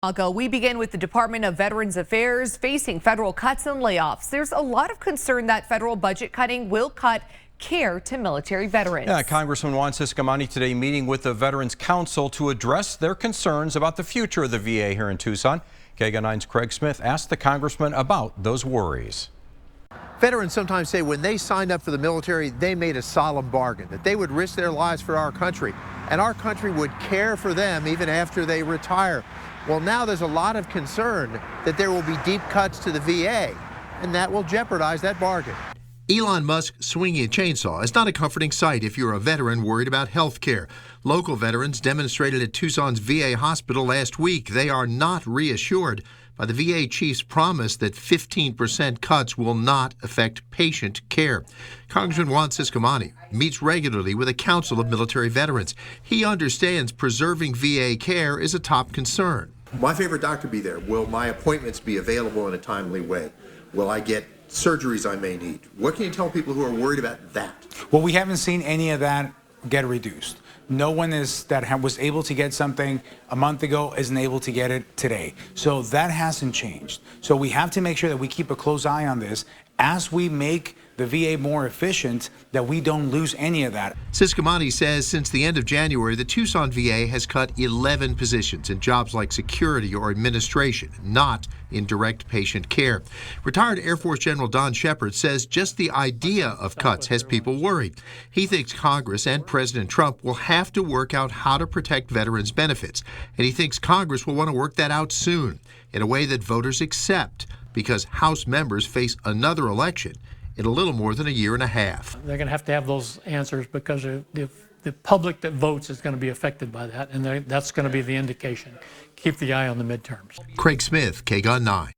We begin with the Department of Veterans Affairs facing federal cuts and layoffs. There's a lot of concern that federal budget cutting will cut care to military veterans. Yeah, Congressman Ciscomani today meeting with the Veterans Council to address their concerns about the future of the VA here in Tucson. KGUN 9's Craig Smith asked the congressman about those worries. Veterans sometimes say when they signed up for the military, they made a solemn bargain, that they would risk their lives for our country, and our country would care for them even after they retire. Well, now there's a lot of concern that there will be deep cuts to the VA, and that will jeopardize that bargain. Elon Musk swinging a chainsaw is not a comforting sight if you're a veteran worried about health care. Local veterans demonstrated at Tucson's VA hospital last week. They are not reassured by the VA chief's promise that 15% cuts will not affect patient care. Congressman Ciscomani meets regularly with a council of military veterans. He understands preserving VA care is a top concern. My favorite doctor be there. Will my appointments be available in a timely way? Will I get surgeries I may need? What can you tell people who are worried about that? Well, we haven't seen any of that get reduced. No one was able to get something a month ago isn't able to get it today. So that hasn't changed. So we have to make sure that we keep a close eye on this as we make the VA more efficient, that we don't lose any of that. Ciscomani says since the end of January, the Tucson VA has cut 11 positions in jobs like security or administration, not in direct patient care. Retired Air Force General Don Shepard says just the idea of cuts has people worried. He thinks Congress and President Trump will have to work out how to protect veterans' benefits, and he thinks Congress will want to work that out soon in a way that voters accept, because House members face another election in a little more than a year and a half. They're going to have those answers because the public that votes is going to be affected by that, and that's going to be the indication. Keep the eye on the midterms. Craig Smith, KGUN 9.